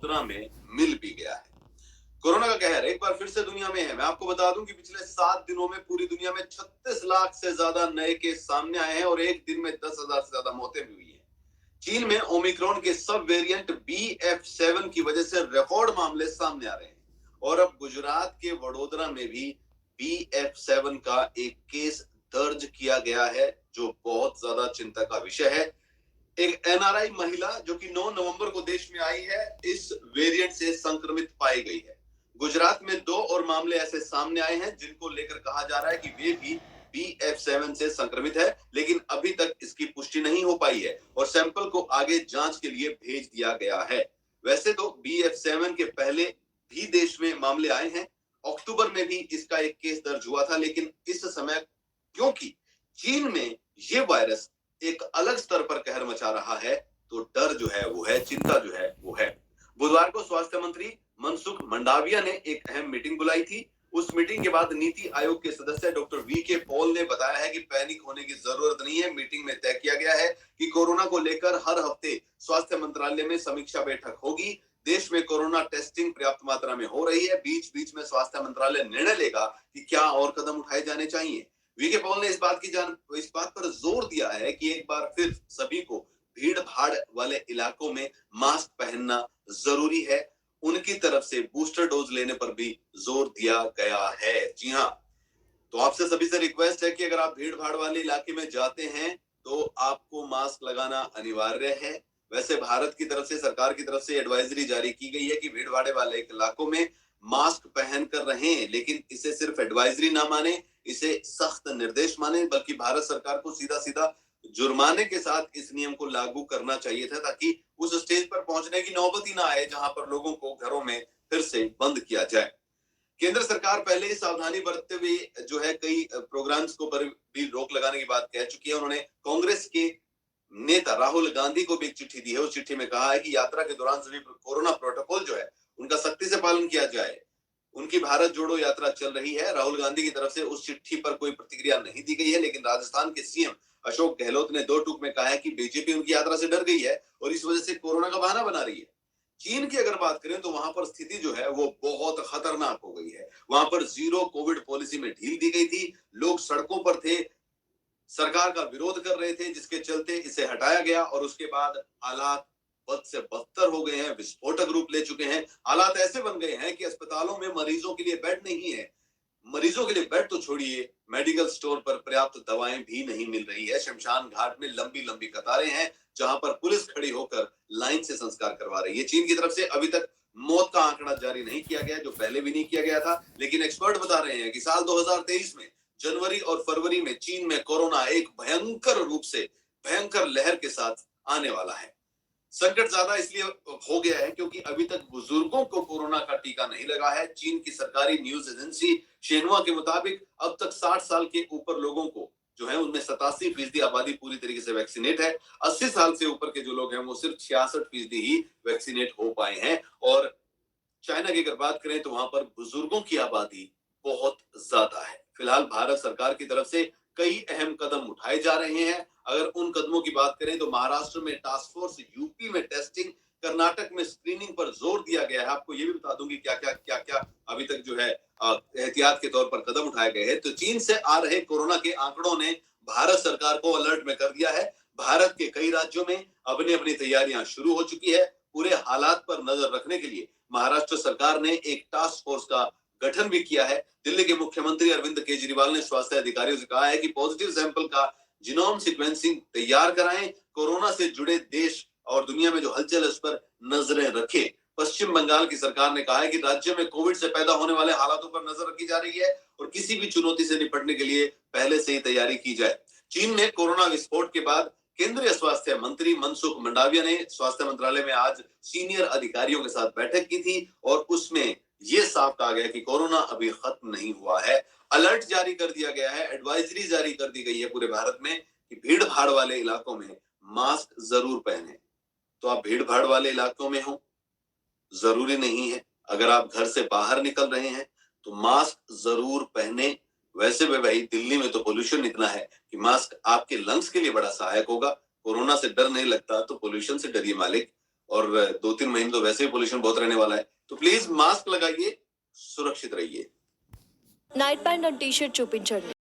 वडोदरा में मिल भी गया है। कोरोना का कहर एक बार फिर से दुनिया में है। मैं आपको बता दूं कि पिछले 7 दिनों में पूरी दुनिया में 36 लाख से ज्यादा नए केस सामने आए हैं और एक दिन में 10,000 से ज्यादा मौतें भी हुई हैं। चीन में ओमिक्रॉन के सब वेरिएंट BF7 की वजह से रिकॉर्ड मामले सामने आ रहे हैं और अब गुजरात के वडोदरा में भी BF7 का एक केस दर्ज किया गया है, जो बहुत ज्यादा चिंता का विषय है। एक NRI महिला जो कि 9 नवंबर को देश में आई है, इस वेरिएंट से संक्रमित पाई गई है। गुजरात में 2 और मामले ऐसे सामने आए हैं जिनको लेकर कहा जा रहा है कि वे भी BF7 से संक्रमित है, लेकिन अभी तक इसकी पुष्टि नहीं हो पाई है और सैंपल को आगे जांच के लिए भेज दिया गया है। वैसे तो BF7 के पहले भी देश में मामले आए हैं। अक्टूबर में भी इसका एक केस दर्ज हुआ था, लेकिन इस समय क्योंकि चीन में ये वायरस एक अलग स्तर पर कहर मचा रहा है, तो डर जो है वो है, चिंता जो है वो है। बुधवार को स्वास्थ्य मंत्री मनसुख मंडाविया ने एक अहम मीटिंग बुलाई थी। उस मीटिंग के बाद नीति आयोग के सदस्य डॉक्टर VK पॉल ने बताया है कि पैनिक होने की जरूरत नहीं है। मीटिंग में तय किया गया है कि कोरोना को लेकर हर हफ्ते स्वास्थ्य मंत्रालय में समीक्षा बैठक होगी। देश में कोरोना टेस्टिंग पर्याप्त मात्रा में हो रही है। बीच बीच में स्वास्थ्य मंत्रालय निर्णय लेगा कि क्या और कदम उठाए जाने चाहिए। VK पॉल ने इस बात पर जोर दिया है कि एक बार फिर सभी को भीड़ भाड़ वाले इलाकों में मास्क पहनना जरूरी है। उनकी तरफ से बूस्टर डोज लेने पर भी जोर दिया गया है। जी हाँ, तो आपसे सभी से रिक्वेस्ट है कि अगर आप भीड़ भाड़ वाले इलाके में जाते हैं तो आपको मास्क लगाना अनिवार्य है। वैसे भारत की तरफ से, सरकार की तरफ से एडवाइजरी जारी की गई है कि भीड़ भाड़ वाले इलाकों में मास्क पहन कर रहें, लेकिन इसे सिर्फ एडवाइजरी ना माने, इसे सख्त निर्देश माने, बल्कि भारत सरकार को सीधा सीधा जुर्माने के साथ इस नियम को लागू करना चाहिए था, ताकि उस स्टेज पर पहुंचने की नौबत ही ना आए जहां पर लोगों को घरों में फिर से बंद किया जाए। केंद्र सरकार पहले ही सावधानी बरतते हुए जो है कई प्रोग्राम्स को पर भी रोक लगाने की बात कह चुकी है। उन्होंने कांग्रेस के नेता राहुल गांधी को भी एक चिट्ठी दी है। उस चिट्ठी में कहा है कि यात्रा के दौरान सभी कोरोना प्रोटोकॉल जो है उनका सख्ती से पालन किया जाए। उनकी भारत जोड़ो यात्रा चल रही है। राहुल गांधी की तरफ से उस चिट्ठी पर कोई प्रतिक्रिया नहीं दी गई है, लेकिन राजस्थान के CM अशोक गहलोत ने 2 टूक में कहा है कि बीजेपी उनकी यात्रा से डर गई है और इस वजह से कोरोना का बहाना बना रही है। चीन की अगर बात करें तो वहां पर स्थिति जो है वो बहुत खतरनाक हो गई है। वहां पर जीरो कोविड पॉलिसी में ढील दी गई थी। लोग सड़कों पर थे, सरकार का विरोध कर रहे थे, जिसके चलते इसे हटाया गया और उसके बाद हालात बद से बदतर हो गए हैं, विस्फोटक रूप ले चुके हैं। हालात ऐसे बन गए हैं कि अस्पतालों में मरीजों के लिए बेड नहीं है। मरीजों के लिए बेड तो छोड़िए, मेडिकल स्टोर पर पर्याप्त दवाएं भी नहीं मिल रही है। शमशान घाट में लंबी लंबी कतारें हैं जहां पर पुलिस खड़ी होकर लाइन से संस्कार करवा रही है। चीन की तरफ से अभी तक मौत का आंकड़ा जारी नहीं किया गया, जो पहले भी नहीं किया गया था, लेकिन एक्सपर्ट बता रहे हैं कि साल 2023 में जनवरी और फरवरी में चीन में कोरोना एक भयंकर रूप से, भयंकर लहर के साथ आने वाला है। संकट ज्यादा इसलिए हो गया है क्योंकि अभी तक बुजुर्गों को कोरोना का टीका नहीं लगा है। चीन की सरकारी न्यूज एजेंसी शिन्हुआ के मुताबिक अब तक 60 साल के ऊपर लोगों को जो है उनमें 87% आबादी पूरी तरीके से वैक्सीनेट है। 80 साल से ऊपर के जो लोग हैं वो सिर्फ 66% ही वैक्सीनेट हो पाए हैं। और चाइना की अगर बात करें तो वहां पर बुजुर्गों की आबादी बहुत ज्यादा है। फिलहाल भारत सरकार की तरफ से कई अहम कदम उठाए जा रहे हैं। अगर उन कदमों की बात करें तो महाराष्ट्र में टास्क फोर्स, यूपी में टेस्टिंग, कर्नाटक में स्क्रीनिंग पर जोर दिया गया है। आपको ये भी बता दूंगी क्या क्या अभी तक जो है एहतियात के तौर पर कदम उठाए गए हैं। तो चीन से आ रहे कोरोना के आंकड़ों ने भारत सरकार को अलर्ट में कर दिया है। भारत के कई राज्यों में अपनी अपनी तैयारियां शुरू हो चुकी है। पूरे हालात पर नजर रखने के लिए महाराष्ट्र सरकार ने एक टास्क फोर्स का गठन भी किया है। दिल्ली के मुख्यमंत्री अरविंद केजरीवाल ने स्वास्थ्य अधिकारियों से कहा है कि पॉजिटिव सैंपल का जीनोम सीक्वेंसिंग तैयार कराएं, कोरोना से जुड़े देश और दुनिया में जो हलचल है उस पर नजरें रखें। पश्चिम बंगाल की सरकार ने कहा है कि राज्य में कोविड से पैदा होने वाले हालातों पर नजर रखी जा रही है और किसी भी चुनौती से निपटने के लिए पहले से ही तैयारी की जाए। चीन में कोरोना विस्फोट के बाद केंद्रीय स्वास्थ्य मंत्री मनसुख मंडाविया ने स्वास्थ्य मंत्रालय में आज सीनियर अधिकारियों के साथ बैठक की थी और उसमें यह साफ कहा गया कि कोरोना अभी खत्म नहीं हुआ है। अलर्ट जारी कर दिया गया है, एडवाइजरी जारी कर दी गई है पूरे भारत में कि भीड़ भाड़ वाले इलाकों में मास्क जरूर पहने। तो आप भीड़ भाड़ वाले इलाकों में हो, जरूरी नहीं है। अगर आप घर से बाहर निकल रहे हैं तो मास्क जरूर पहने। वैसे भी भाई दिल्ली में तो पोल्यूशन इतना है कि मास्क आपके लंग्स के लिए बड़ा सहायक होगा। कोरोना से डर नहीं लगता तो पोल्यूशन से डरिए मालिक। और 2-3 महीने तो वैसे ही पोल्यूशन बहुत रहने वाला है। तो प्लीज मास्क लगाइए, सुरक्षित रहिए। Night pant and T shirt చూపించండి.